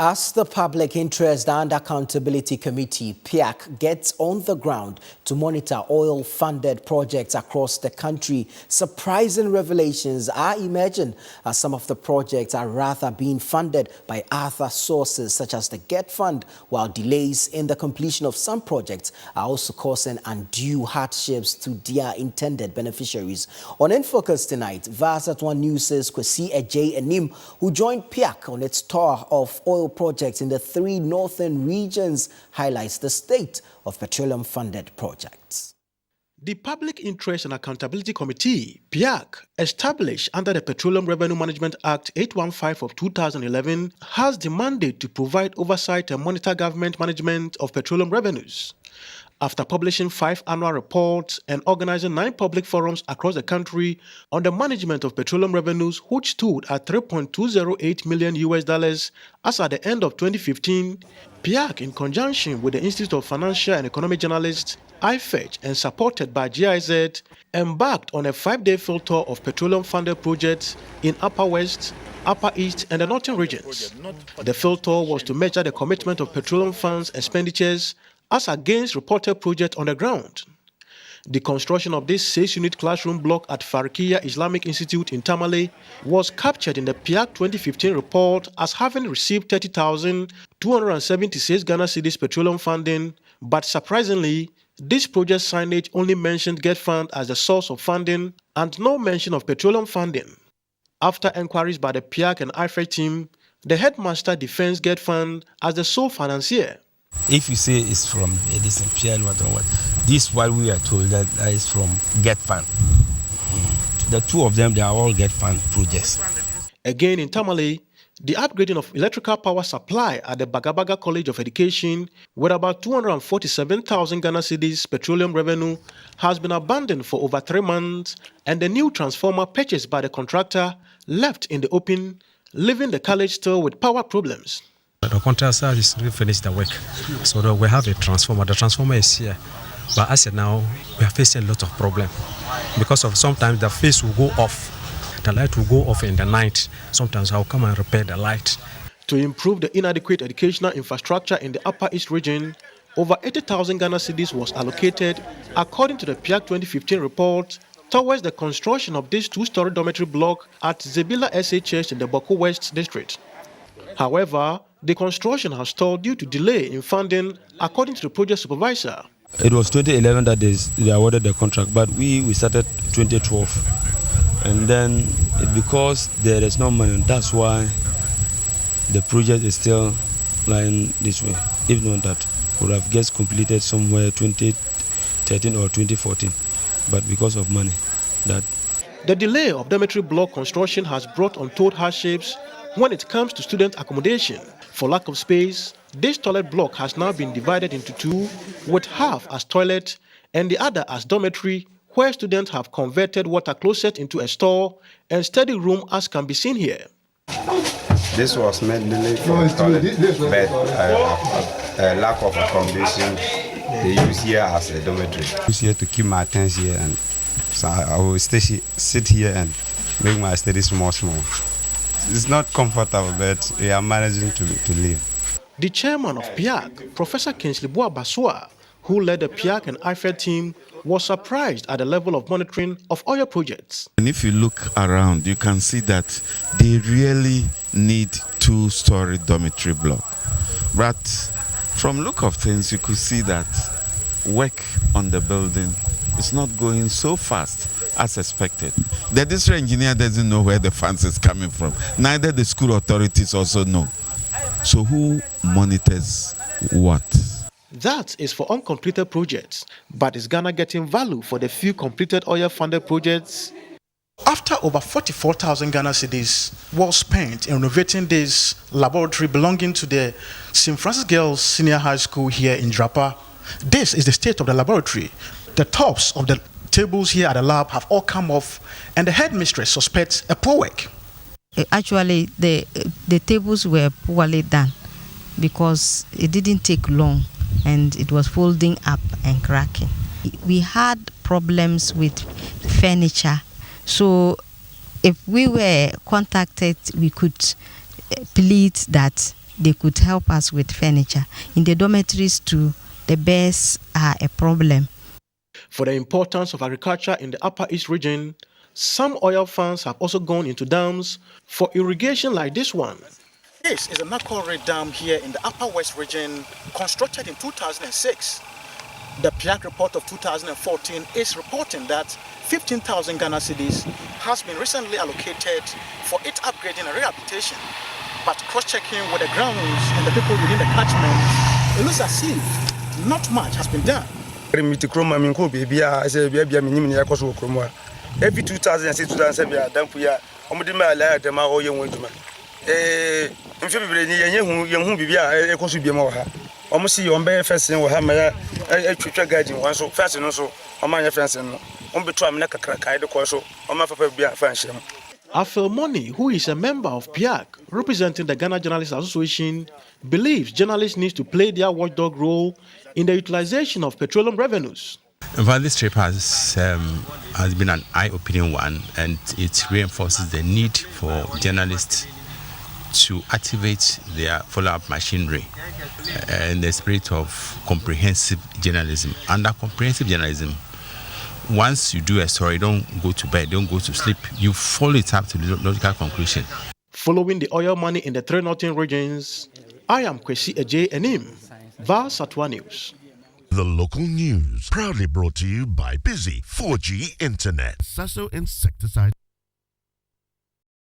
As the Public Interest and Accountability Committee, PIAC, gets on the ground to monitor oil-funded projects across the country, surprising revelations are emerging as some of the projects are rather being funded by other sources such as the GETFund, while delays in the completion of some projects are also causing undue hardships to their intended beneficiaries. On In Focus tonight, Viasat 1 News' Kwesi, Agyei, and Annim, who joined PIAC on its tour of oil projects in the 3 northern regions, highlights the state of petroleum-funded projects. The Public Interest and Accountability Committee, PIAC, established under the Petroleum Revenue Management Act 815 of 2011, has the mandate to provide oversight and monitor government management of petroleum revenues. After publishing 5 annual reports and organizing 9 public forums across the country on the management of petroleum revenues, which stood at $3.208 million as at the end of 2015, PIAC, in conjunction with the Institute of Financial and Economic Journalists, IFEJ, and supported by GIZ, embarked on a 5-day field tour of petroleum-funded projects in Upper West, Upper East, and the Northern regions. The field tour was to measure the commitment of petroleum funds expenditures as against reported projects on the ground. The construction of this 6-unit classroom block at Farikiya Islamic Institute in Tamale was captured in the PIAC 2015 report as having received 30,276 Ghana cedis petroleum funding, but surprisingly, this project signage only mentioned GETFund as the source of funding and no mention of petroleum funding. After inquiries by the PIAC and IFEJ team, the headmaster defends GETFund as the sole financier. If you say it's from this PIAC, what, this what we are told that is from GETFund. The 2 of them, they are all GETFund projects. Again in Tamale, the upgrading of electrical power supply at the Bagabaga College of Education, with about 247,000 Ghana cedis petroleum revenue, has been abandoned for over 3 months, and the new transformer purchased by the contractor left in the open, leaving the college still with power problems. The contractor has finished the work, so we have a transformer. The transformer is here, but as of now, we are facing a lot of problems because of sometimes the phase will go off. The light will go off in the night. Sometimes I'll come and repair the light. To improve the inadequate educational infrastructure in the Upper East region, over 80,000 Ghana cedis was allocated, according to the PIAC 2015 report, towards the construction of this 2-story dormitory block at Zebila SHS in the Boko West district. However, the construction has stalled due to delay in funding, according to the project supervisor. It was 2011 that they awarded the contract, but we started 2012. And then because there is no money, that's why the project is still lying this way. If not that, we would have just completed somewhere 2013 or 2014. But because of money, that. The delay of dormitory block construction has brought untold hardships when it comes to student accommodation. For lack of space, this toilet block has now been divided into 2, with half as toilet and the other as dormitory, where students have converted water closet into a store and study room, as can be seen here. This was mainly for toilet, but lack of accommodation, they use here as a dormitory. I use here to keep my things here, and so I will sit here and make my study small. It's not comfortable, but we are managing to live. The chairman of PIAC, Professor Kingsley Basua, who led the PIAC and IFED team, was surprised at the level of monitoring of oil projects. And if you look around, you can see that they really need 2-story dormitory block. But from look of things, you could see that work on the building is not going so fast as expected. The district engineer doesn't know where the funds is coming from. Neither the school authorities also know. So who monitors what? That is for uncompleted projects, but is Ghana getting value for the few completed oil-funded projects? After over 44,000 Ghana cedis was spent in renovating this laboratory belonging to the St. Francis Girls Senior High School here in Drapa, this is the state of the laboratory. The tops of the tables here at the lab have all come off, and the headmistress suspects a poor work. Actually, the tables were poorly done because it didn't take long and it was folding up and cracking. We had problems with furniture, so if we were contacted, we could plead that they could help us with furniture. In the dormitories too, the beds are a problem. For the importance of agriculture in the Upper East region, some oil funds have also gone into dams for irrigation like this one. This is a Nakore Dam here in the Upper West region, constructed in 2006. The PIAC report of 2014 is reporting that 15,000 Ghana cedis has been recently allocated for its upgrading and rehabilitation. But cross-checking with the grounds and the people within the catchment, it looks as if not much has been done. Every 2006, 2007, Money, who is a member of PIAC, representing the Ghana Journalists Association, believes journalists need to play their watchdog role in the utilization of petroleum revenues. In fact, this trip has been an eye-opening one, and it reinforces the need for journalists to activate their follow-up machinery in the spirit of comprehensive journalism. Under comprehensive journalism, once you do a story, don't go to bed, don't go to sleep. You follow it up to the logical conclusion. Following the oil money in the three northern regions, I am Kwesi Agyei Annim, Viasat News. The local news, proudly brought to you by Busy 4G Internet. Sasso Insecticide.